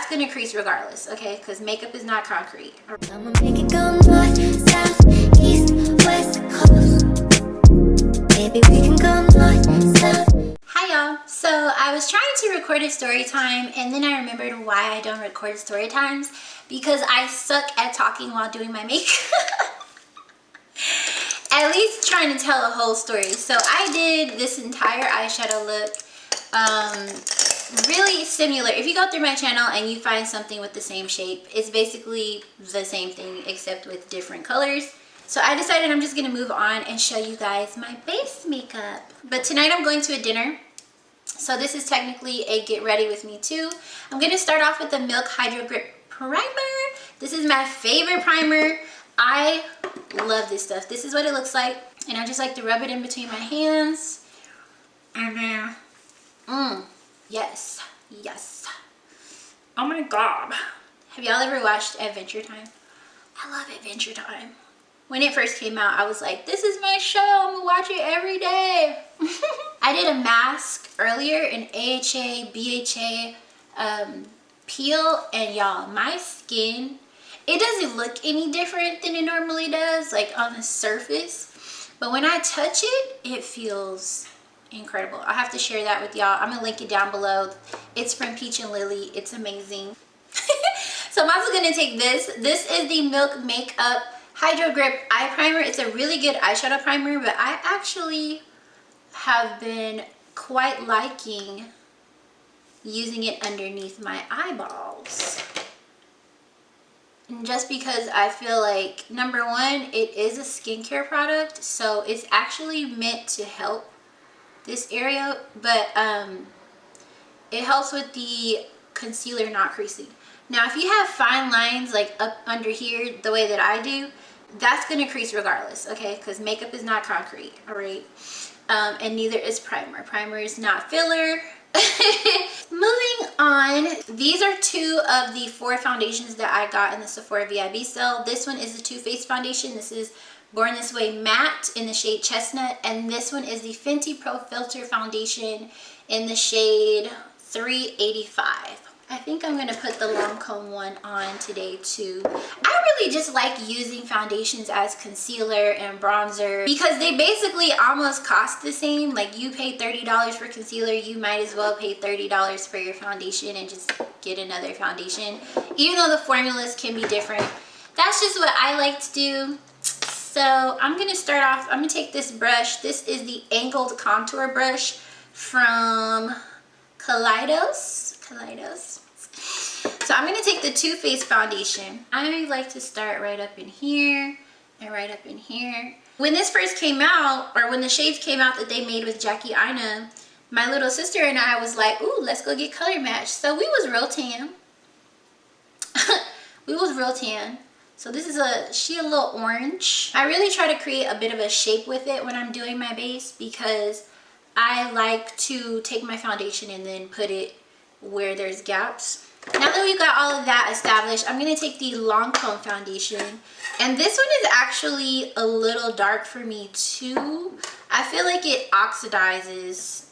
that's gonna crease regardless, okay? Because makeup is not concrete. I'ma make it go north, south, east, west coast. Maybe we can go north, south. Hi y'all. So I was trying to record a story time, and then I remembered why I don't record story times, because I suck at talking while doing my makeup. At least trying to tell a whole story. So I did this entire eyeshadow look really similar. If you go through my channel and you find something with the same shape, it's basically the same thing except with different colors. So I decided I'm just gonna move on and show you guys my base makeup. But tonight I'm going to a dinner, so this is technically a get ready with me too. I'm gonna start off with the Milk Hydro Grip Primer. This is my favorite primer. I love this stuff. This is what it looks like, and I just like to rub it in between my hands, and then yes, yes. Oh my god. Have y'all ever watched Adventure Time? I love Adventure Time. When it first came out, I was like, this is my show, I'm gonna watch it every day. I did a mask earlier, an AHA, BHA peel, and y'all, my skin, it doesn't look any different than it normally does, like on the surface. But when I touch it, it feels incredible. I'll have to share that with y'all. I'm gonna link it down below. It's from Peach and Lily. It's amazing. So I'm also gonna take this. This is the Milk Makeup Hydro Grip Eye Primer. It's a really good eyeshadow primer, but I actually have been quite liking using it underneath my eyeballs. And just because I feel like, number one, it is a skincare product, so it's actually meant to help this area, but it helps with the concealer not creasing. Now, if you have fine lines like up under here, the way that I do, that's gonna crease regardless, okay? Because makeup is not concrete, all right? And neither is primer. Primer is not filler. Moving on, these are two of the 4 foundations that I got in the Sephora VIB sale. This one is the Too Faced foundation. This is Born This Way Matte in the shade Chestnut, and this one is the Fenty Pro Filter foundation in the shade 385. I think I'm gonna put the Lancome one on today too. I really just like using foundations as concealer and bronzer because they basically almost cost the same. Like, you pay $30 for concealer, you might as well pay $30 for your foundation and just get another foundation. Even though the formulas can be different, that's just what I like to do. So I'm gonna start off, I'm gonna take this brush. This is the angled contour brush from Kaleidos. So I'm going to take the Too Faced foundation. I like to start right up in here and right up in here. When this first came out, or when the shades came out that they made with Jackie Aina, my little sister and I was like, ooh, let's go get color matched. So we was real tan. We was real tan. So this is a little orange. I really try to create a bit of a shape with it when I'm doing my base, because I like to take my foundation and then put it where there's gaps. Now that we've got all of that established, I'm going to take the Lancome foundation, and this one is actually a little dark for me too. I feel like it oxidizes,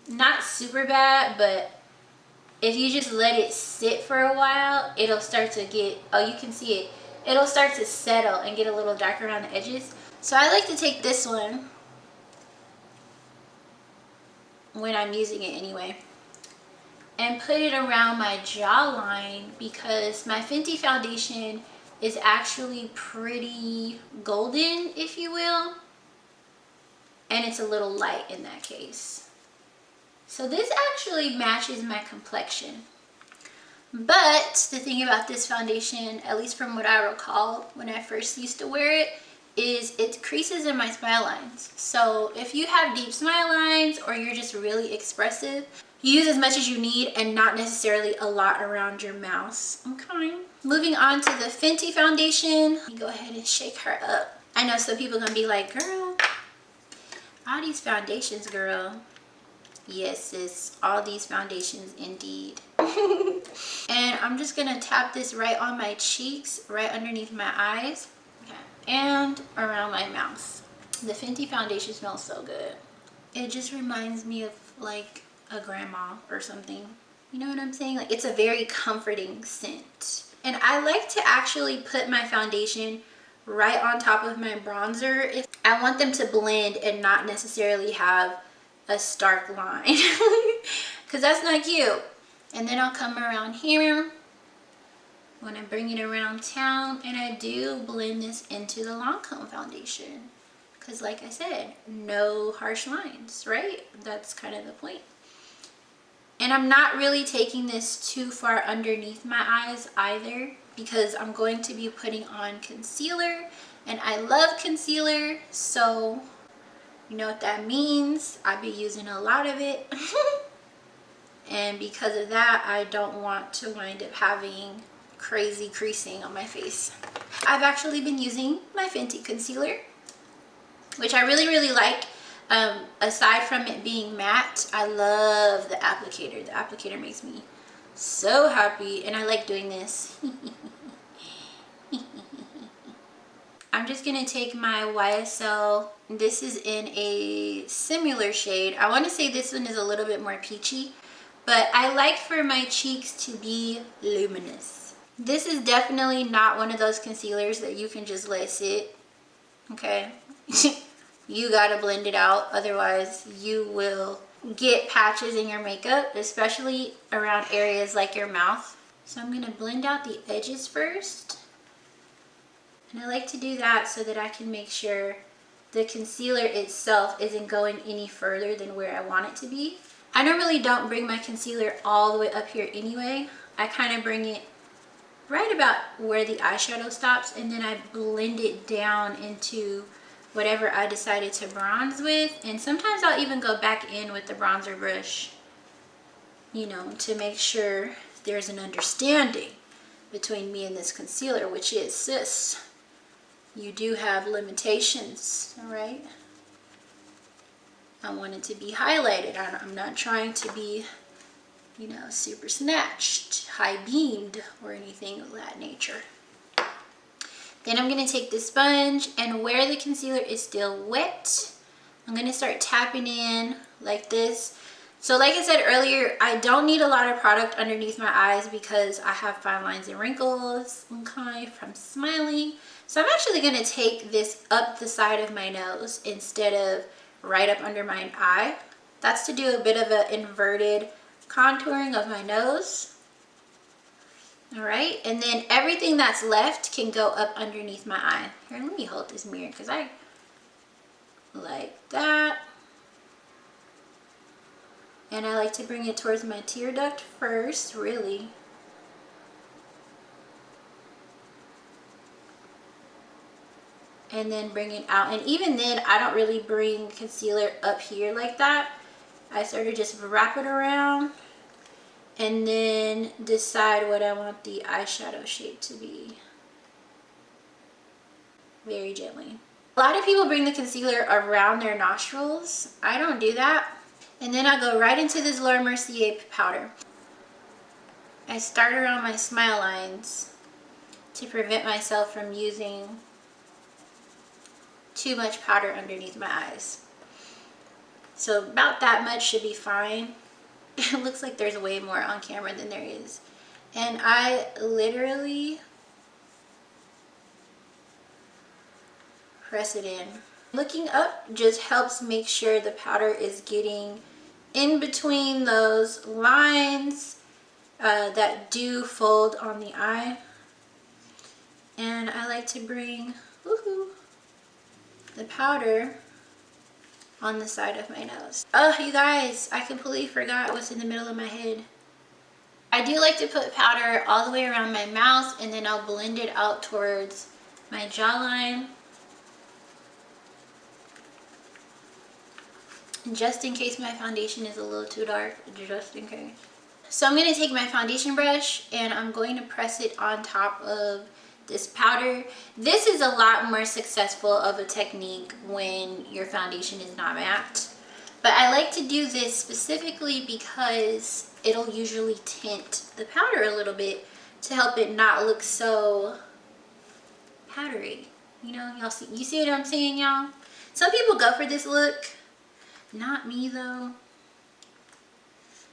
not super bad, but if you just let it sit for a while, it'll start to get, oh, you can see it, it'll start to settle and get a little darker around the edges. So I like to take this one when I'm using it anyway, and put it around my jawline, because my Fenty foundation is actually pretty golden, if you will, and it's a little light in that case. So this actually matches my complexion. But the thing about this foundation, at least from what I recall when I first used to wear it, is it creases in my smile lines. So if you have deep smile lines, or you're just really expressive, use as much as you need and not necessarily a lot around your mouth. Okay. Moving on to the Fenty foundation. Let me go ahead and shake her up. I know some people are gonna be like, girl, all these foundations, girl. Yes, sis, all these foundations indeed. And I'm just gonna tap this right on my cheeks, right underneath my eyes, okay, and around my mouth. The Fenty foundation smells so good. It just reminds me of like a grandma or something. You know what I'm saying? Like, it's a very comforting scent. And I like to actually put my foundation right on top of my bronzer if I want them to blend and not necessarily have a stark line, because that's not cute. And then I'll come around here when I bring it around town, and I do blend this into the Lancome foundation, because like I said, no harsh lines, right? That's kind of the point. And I'm not really taking this too far underneath my eyes either, because I'm going to be putting on concealer, and I love concealer, so you know what that means. I'll be using a lot of it. And because of that, I don't want to wind up having crazy creasing on my face. I've actually been using my Fenty concealer, which I really like. Aside from it being matte, I love the applicator. The applicator makes me so happy, and I like doing this. I'm just gonna take my YSL. This is in a similar shade. I want to say this one is a little bit more peachy, but I like for my cheeks to be luminous. This is definitely not one of those concealers that you can just let sit, okay? You gotta blend it out, otherwise you will get patches in your makeup, especially around areas like your mouth. So I'm gonna blend out the edges first. And I like to do that so that I can make sure the concealer itself isn't going any further than where I want it to be. I normally don't bring my concealer all the way up here anyway. I kind of bring it right about where the eyeshadow stops, and then I blend it down into whatever I decided to bronze with. And sometimes I'll even go back in with the bronzer brush, you know, to make sure there's an understanding between me and this concealer, which is, sis, you do have limitations, all right? I want it to be highlighted. I'm not trying to be, you know, super snatched, high beamed, or anything of that nature. Then I'm going to take the sponge, and where the concealer is still wet, I'm going to start tapping in like this. So like I said earlier, I don't need a lot of product underneath my eyes because I have fine lines and wrinkles, okay, from smiling. So I'm actually going to take this up the side of my nose instead of right up under my eye. That's to do a bit of an inverted contouring of my nose. All right, and then everything that's left can go up underneath my eye. Here, let me hold this mirror because I like that. And I like to bring it towards my tear duct first, really. And then bring it out. And even then, I don't really bring concealer up here like that. I sort of just wrap it around and then decide what I want the eyeshadow shape to be. Very gently. A lot of people bring the concealer around their nostrils. I don't do that. And then I go right into this Laura Mercier powder. I start around my smile lines to prevent myself from using too much powder underneath my eyes. So about that much should be fine. It looks like there's way more on camera than there is. And I literally press it in. Looking up just helps make sure the powder is getting in between those lines that do fold on the eye. And I like to bring the powder on the side of my nose. Oh, you guys, I completely forgot what's in the middle of my head. I do like to put powder all the way around my mouth, and then I'll blend it out towards my jawline. Just in case my foundation is a little too dark, just in case. So I'm going to take my foundation brush and I'm going to press it on top of this powder. This is a lot more successful of a technique when your foundation is not matte. But I like to do this specifically because it'll usually tint the powder a little bit to help it not look so powdery. You know, y'all see, you see what I'm saying, y'all? Some people go for this look. Not me though.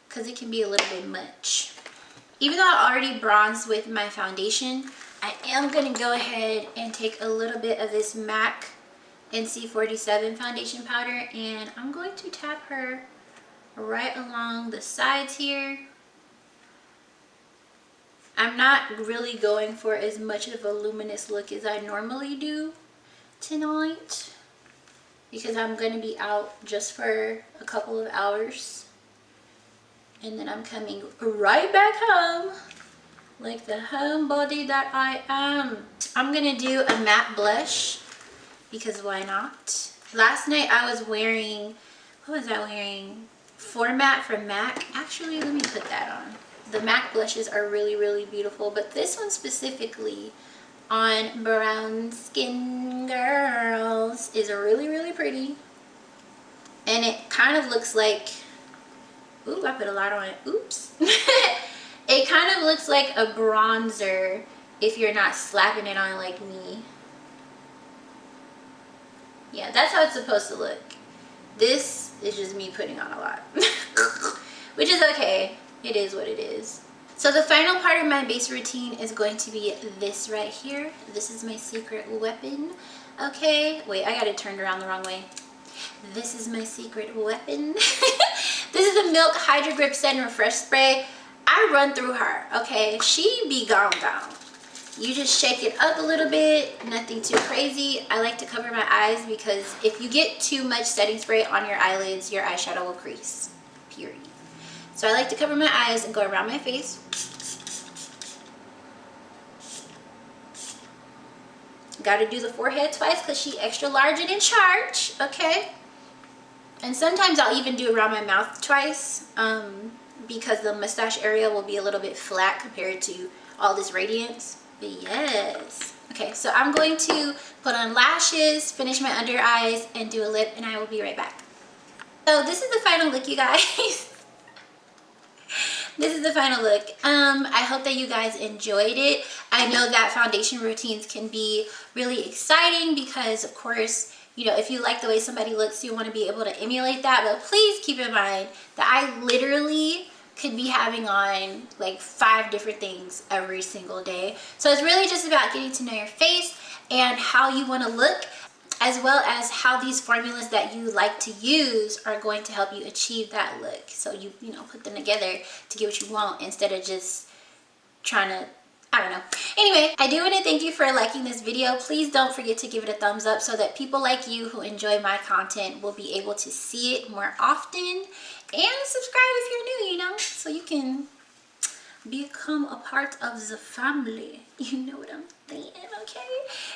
because it can be a little bit much. Even though I already bronzed with my foundation, I am going to go ahead and take a little bit of this MAC NC47 foundation powder, and I'm going to tap her right along the sides here. I'm not really going for as much of a luminous look as I normally do tonight, because I'm going to be out just for a couple of hours, and then I'm coming right back home like the homebody that I am. I'm going to do a matte blush, because why not? Last night I was wearing, what was I wearing? Format from MAC. Actually, let me put that on. The MAC blushes are really, really beautiful, but this one specifically on brown skin girls is really, really pretty. And it kind of looks like, ooh, I put a lot on it. Oops. It kind of looks like a bronzer if you're not slapping it on like me. Yeah, that's how it's supposed to look. This is just me putting on a lot. Which is okay. It is what it is. So the final part of my base routine is going to be this right here. This is my secret weapon. Okay, wait, I got it turned around the wrong way. This is my secret weapon. This is the Milk Hydro Grip Set and Refresh Spray. I run through her, okay? She be gone. You just shake it up a little bit, nothing too crazy. I like to cover my eyes because if you get too much setting spray on your eyelids, your eyeshadow will crease, period. So I like to cover my eyes and go around my face. Gotta do the forehead twice because she extra large and in charge, okay? And sometimes I'll even do around my mouth twice because the mustache area will be a little bit flat compared to all this radiance. But yes. Okay, so I'm going to put on lashes, finish my under eyes, and do a lip, and I will be right back. So this is the final look, you guys. This is the final look. I hope that you guys enjoyed it. I know that foundation routines can be really exciting because, of course, you know, if you like the way somebody looks, you want to be able to emulate that. But please keep in mind that I literally could be having on like 5 different things every single day. So it's really just about getting to know your face and how you want to look, as well as how these formulas that you like to use are going to help you achieve that look. So you know, put them together to get what you want instead of just trying to, I don't know. Anyway, I do want to thank you for liking this video. Please don't forget to give it a thumbs up so that people like you who enjoy my content will be able to see it more often. And subscribe if you're new, you know, so you can become a part of the family. You know what I'm saying, okay?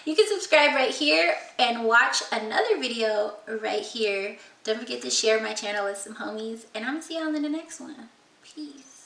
You can subscribe right here and watch another video right here. Don't forget to share my channel with some homies, and I'm gonna see y'all in the next one. Peace.